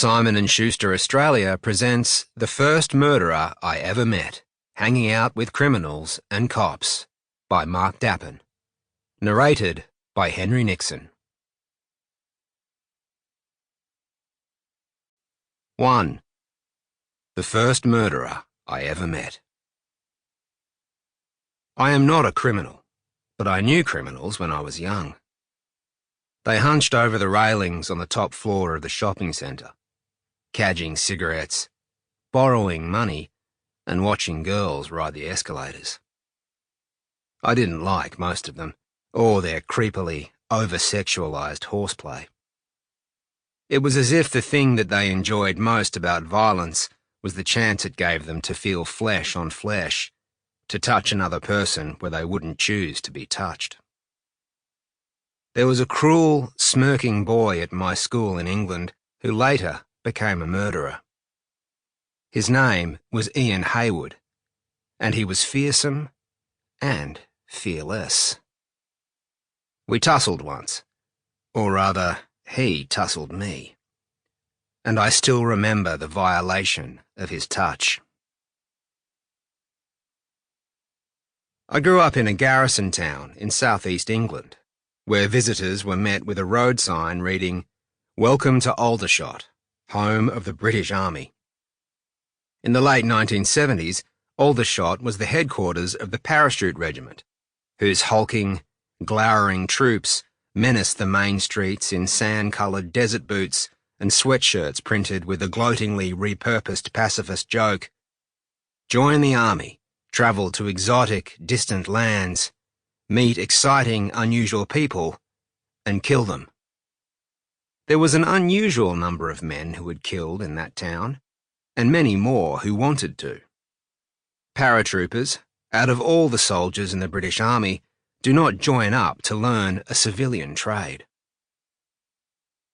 Simon & Schuster Australia presents The First Murderer I Ever Met, Hanging Out with Criminals and Cops, by Mark Dapin. Narrated by Henry Nixon. 1. The First Murderer I Ever Met. I am not a criminal, but I knew criminals when I was young. They hunched over the railings on the top floor of the shopping centre, cadging cigarettes, borrowing money, and watching girls ride the escalators. I didn't like most of them, or their creepily, over-sexualised horseplay. It was as if the thing that they enjoyed most about violence was the chance it gave them to feel flesh on flesh, to touch another person where they wouldn't choose to be touched. There was a cruel, smirking boy at my school in England who later became a murderer. His name was Ian Hayward, and he was fearsome and fearless. We tussled once, or rather, he tussled me, and I still remember the violation of his touch. I grew up in a garrison town in southeast England, where visitors were met with a road sign reading, "Welcome to Aldershot, home of the British Army." In the late 1970s, Aldershot was the headquarters of the Parachute Regiment, whose hulking, glowering troops menaced the main streets in sand-coloured desert boots and sweatshirts printed with the gloatingly repurposed pacifist joke, "Join the army, travel to exotic, distant lands, meet exciting, unusual people, and kill them." There was an unusual number of men who had killed in that town, and many more who wanted to. Paratroopers, out of all the soldiers in the British Army, do not join up to learn a civilian trade.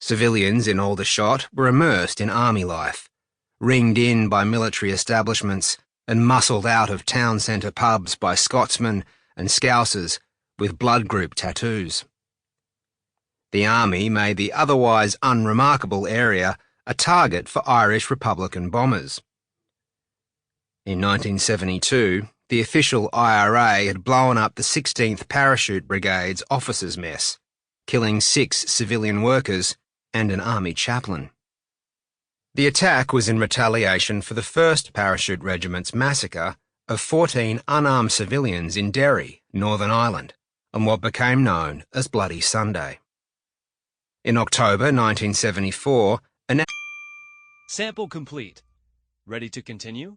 Civilians in Aldershot were immersed in army life, ringed in by military establishments and muscled out of town centre pubs by Scotsmen and Scousers with blood group tattoos. The army made the otherwise unremarkable area a target for Irish Republican bombers. In 1972, the official IRA had blown up the 16th Parachute Brigade's officers' mess, killing 6 civilian workers and an army chaplain. The attack was in retaliation for the 1st Parachute Regiment's massacre of 14 unarmed civilians in Derry, Northern Ireland, on what became known as Bloody Sunday. In October 1974, Sample complete. Ready to continue?